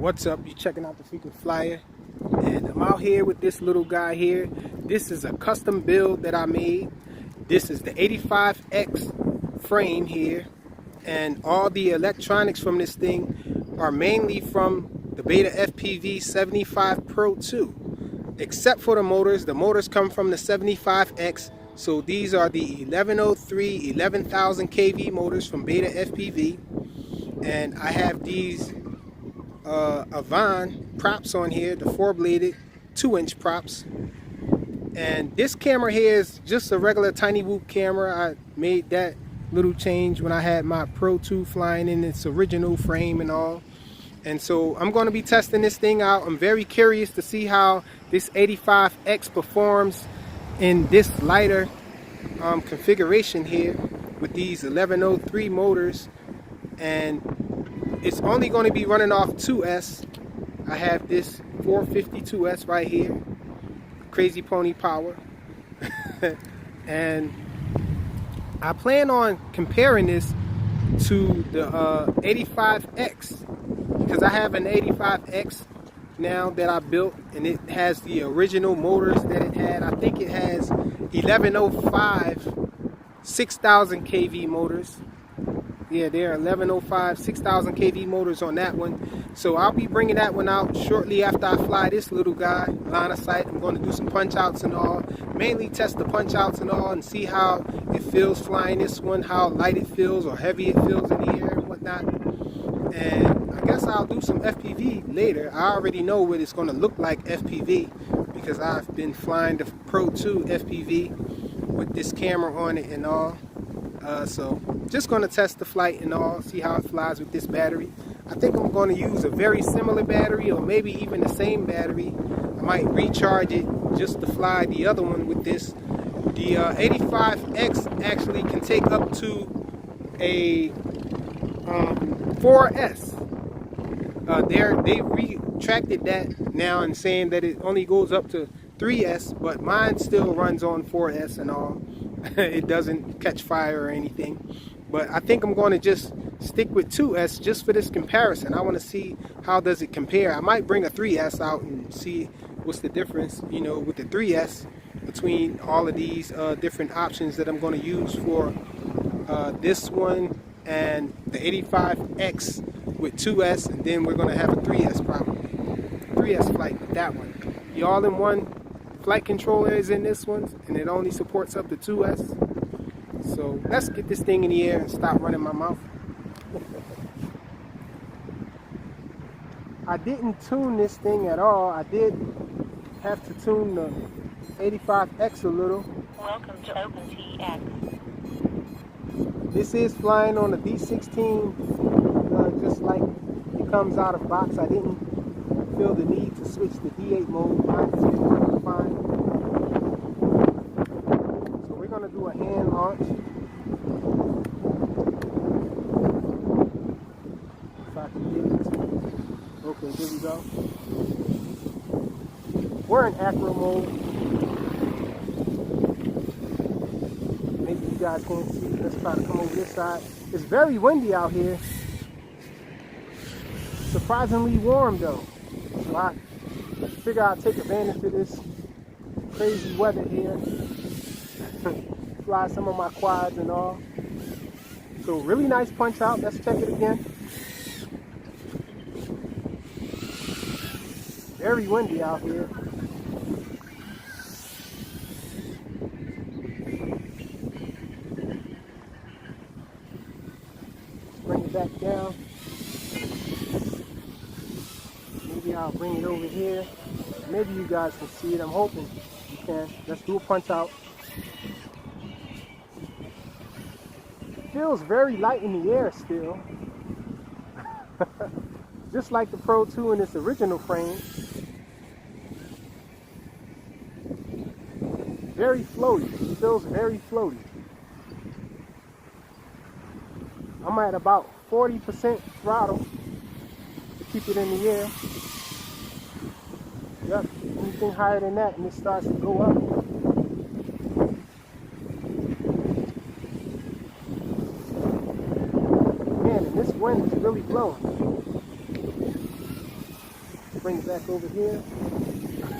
What's up? You checking out the Frequent Flyer, and I'm out here with this little guy here. This is a custom build that I made. This is the 85X frame here, and all the electronics from this thing are mainly from the BetaFPV 75 Pro 2, except for the motors. The motors come from the 75X. So these are the 1103 11,000 kV motors from BetaFPV, and I have these Avon props on here, the 4-bladed 2-inch props. And this camera here is just a regular tiny whoop camera. I made that little change when I had my Pro 2 flying in its original frame and all. And so I'm going to be testing this thing out. I'm very curious to see how this 85X performs in this lighter configuration here with these 1103 motors. And it's only going to be running off 2S. I have this 452S right here, Crazy Pony Power. And I plan on comparing this to the 85X, because I have an 85X now that I built, and it has the original motors that it had. I think it has 1105 6,000 kV motors. Yeah, there are 1105 6,000 kV motors on that one. So I'll be bringing that one out shortly after I fly this little guy line of sight. I'm going to do some punch outs and all, mainly test the punch outs and all, and see how it feels flying this one, how light it feels or heavy it feels in the air and whatnot. And I guess I'll do some FPV later. I already know what it's going to look like FPV, because I've been flying the Pro 2 FPV with this camera on it and all. So just going to test the flight and all, see how it flies with this battery. I think I'm going to use a very similar battery, or maybe even the same battery. I might recharge it just to fly the other one with this. The 85X actually can take up to a 4S. They retracted that now and saying that it only goes up to 3S, but mine still runs on 4S and all. It doesn't catch fire or anything. But I think I'm going to just stick with 2S just for this comparison. I want to see how does it compare. I might bring a 3S out and see what's the difference, you know, with the 3S between all of these different options that I'm going to use for this one and the 85X with 2S, and then we're going to have a 3S probably. 3S flight with that one. The all-in-one flight controller is in this one, and it only supports up to 2S. So let's get this thing in the air and stop running my mouth. I didn't tune this thing at all. I did have to tune the 85X a little. Welcome to OpenTX. This is flying on the D16, just like it comes out of box. I didn't feel the need to switch to D8 mode. Mine is working fine. So we're going to do a hand launch. If I can get it. Okay, here we go. We're in acro mode. Maybe you guys can't see. Let's try to come over this side. It's very windy out here. Surprisingly warm though. So I figure I'll take advantage of this crazy weather here. Fly some of my quads and all. So really nice punch out. Let's check it again. Very windy out here. Let's bring it back down. Maybe I'll bring it over here. Maybe you guys can see it. I'm hoping you can. Let's do a punch out. It feels very light in the air still. Just like the Pro 2 in its original frame. Very floaty. It feels very floaty. I'm at about 40% throttle to keep it in the air. Yep, anything higher than that and it starts to go up. Man, and this wind is really blowing. bring it back over here.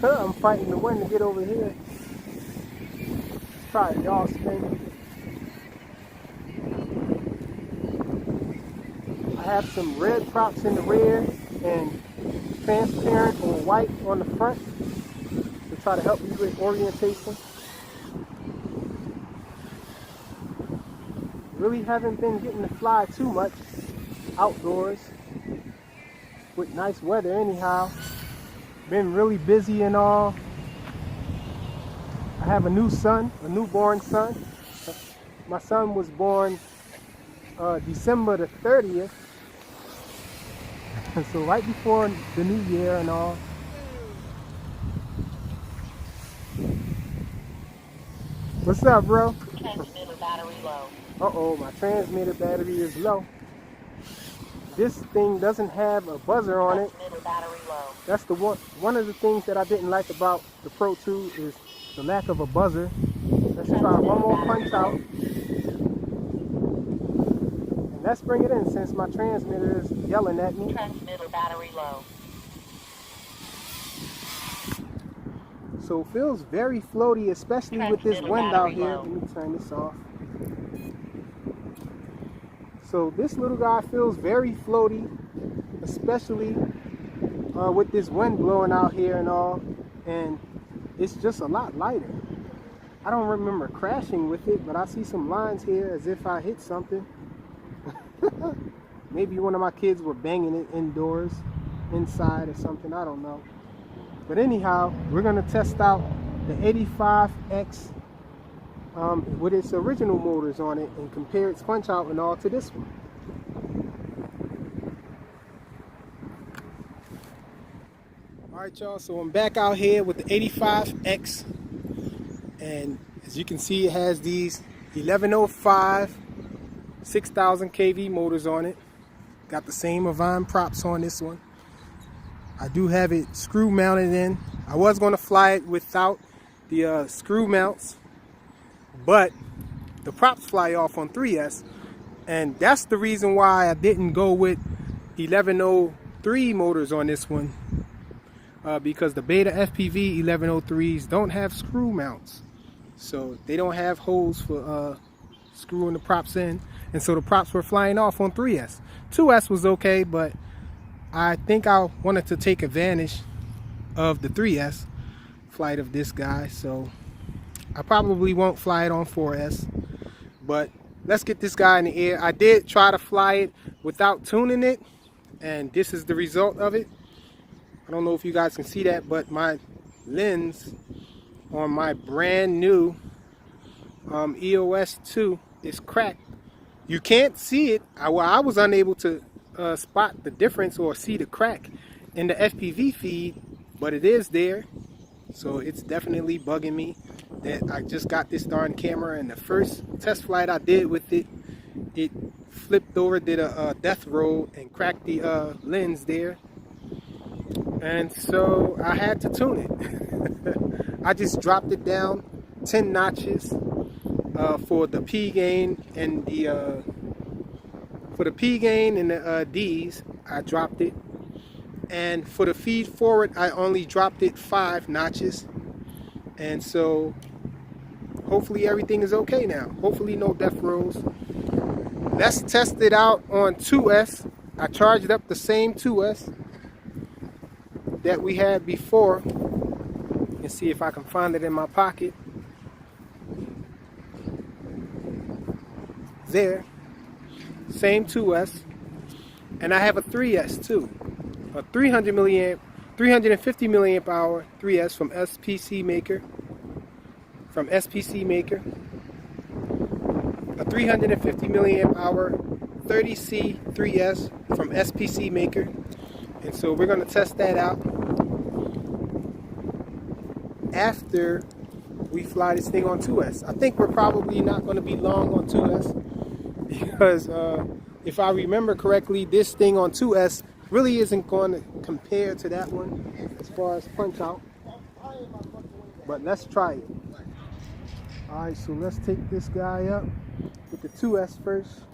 I'm fighting the wind to get over here. Let's try a yaw spin. I have some red props in the rear and transparent or white on the front to try to help you with orientation. Really haven't been getting to fly too much outdoors with nice weather anyhow. Been really busy and all. I have a new son, a newborn son. My son was born December the 30th. So right before the new year and all. What's up, bro? Transmitter battery low. Uh-oh, my transmitter battery is low. This thing doesn't have a buzzer on it. Transmitter battery low. That's the one of the things that I didn't like about the Pro 2 is the lack of a buzzer. Let's try one more punch out. And let's bring it in since my transmitter is yelling at me. Transmitter battery low. So it feels very floaty, especially with this wind out here. Let me turn this off. So this little guy feels very floaty, especially with this wind blowing out here and all. And it's just a lot lighter. I don't remember crashing with it, but I see some lines here as if I hit something. Maybe one of my kids were banging it indoors, inside or something, I don't know. But anyhow, we're gonna test out the 85X with its original motors on it and compare its punch out and all to this one. Alright y'all, so I'm back out here with the 85X, and as you can see it has these 1105 6000 kV motors on it. Got the same Avon props on this one. I do have it screw mounted in. I was going to fly it without the screw mounts, but the props fly off on 3S, and that's the reason why I didn't go with 1103 motors on this one, because the BetaFPV 1103s don't have screw mounts, so they don't have holes for screwing the props in, and so the props were flying off on 3S. 2S was okay, but I think I wanted to take advantage of the 3S flight of this guy, so I probably won't fly it on 4S. But let's get this guy in the air. I did try to fly it without tuning it, and this is the result of it. I don't know if you guys can see that, but my lens on my brand new EOS 2 is cracked. You can't see it. I was unable to spot the difference or see the crack in the FPV feed, but it is there. So it's definitely bugging me that I just got this darn camera, and the first test flight I did with it, it flipped over, did a death roll and cracked the lens there, and so I had to tune it. I just dropped it down 10 notches for the P gain and the D's. I dropped it, and for the feed forward I only dropped it 5 notches, and so hopefully everything is okay now. Hopefully no death rolls. Let's test it out on 2S. I charged up the same 2S that we had before, and see if I can find it in my pocket. There, same 2S, and I have a 3S too, a 350 milliamp hour 3S from SPC Maker, a 350 milliamp hour 30C 3S from SPC Maker, and so we're going to test that out after we fly this thing on 2S. I think we're probably not going to be long on 2S, because if I remember correctly, this thing on 2S really isn't going to compare to that one as far as punch out, but let's try it. Alright, so let's take this guy up with the 2S first.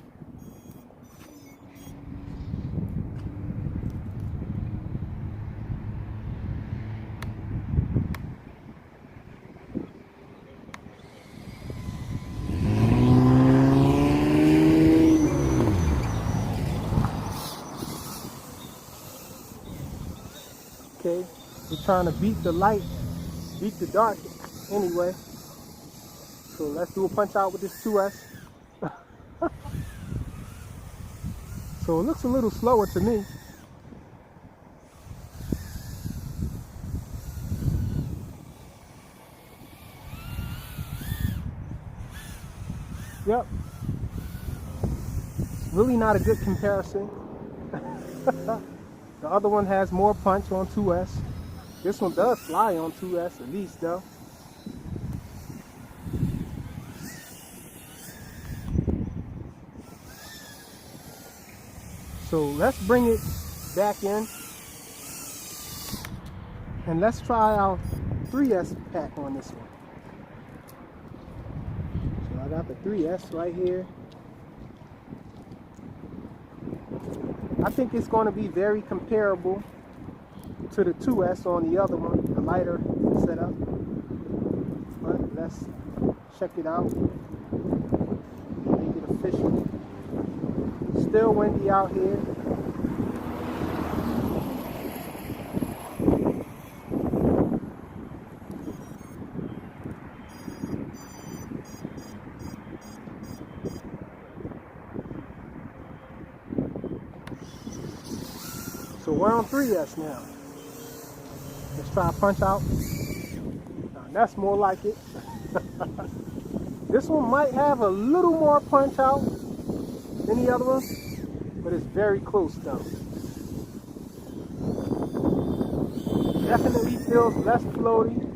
just trying to beat the light, beat the dark anyway. So let's do a punch out with this 2S. So it looks a little slower to me. Yep. Really not a good comparison. The other one has more punch on 2S. This one does fly on 2S at least though. So let's bring it back in and let's try our 3S pack on this one. So I got the 3S right here. I think it's going to be very comparable to the 2S on the other one, the lighter setup. But let's check it out. Make it official. Still windy out here. So we're on 3S now. Let's try a punch out. Now, that's more like it. This one might have a little more punch out than the other one, but it's very close though. Definitely feels less floaty.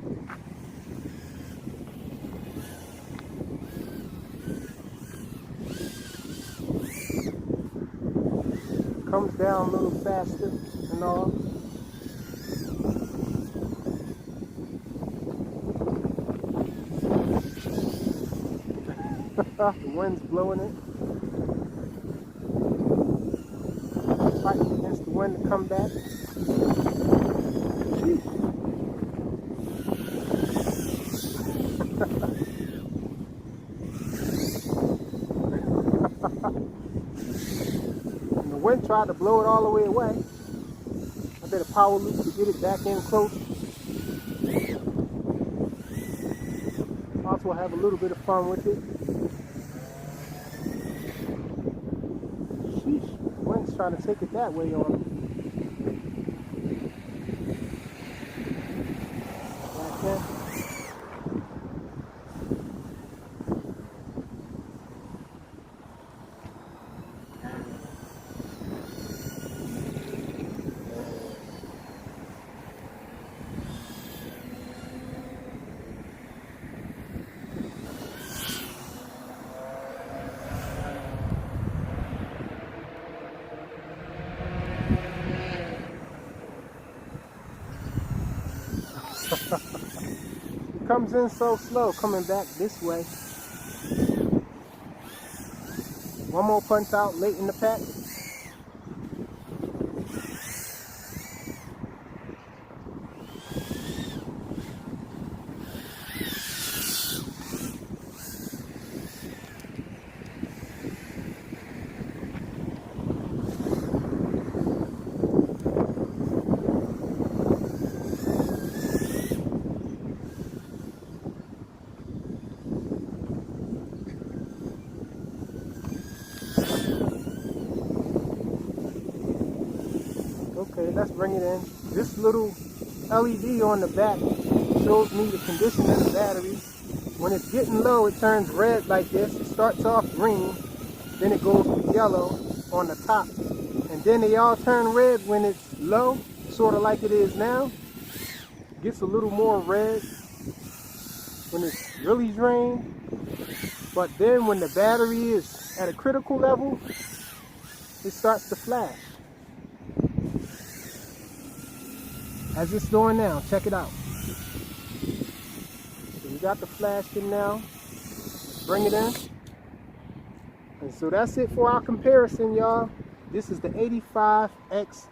Comes down a little faster and all. The wind's blowing it. Fighting against the wind to come back. And the wind tried to blow it all the way away. I did a power loop to get it back in close. Also have a little bit of fun with it. Sheesh, the wind's trying to take it that way on me. Like that. It comes in so slow coming back this way. One more punch out late in the pack. Okay, let's bring it in. This little LED on the back shows me the condition of the battery. When it's getting low, it turns red like this. It starts off green, then it goes to yellow on the top. And then they all turn red when it's low, sort of like it is now. It gets a little more red when it's really drained. But then when the battery is at a critical level, it starts to flash. As it's doing now, check it out. So we got the flash in now. Bring it in. And so that's it for our comparison, y'all. This is the 85X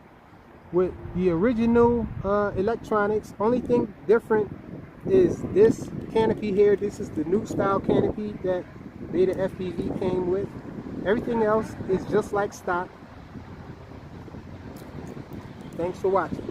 with the original electronics. Only thing different is this canopy here. This is the new style canopy that BetaFPV came with. Everything else is just like stock. Thanks for watching.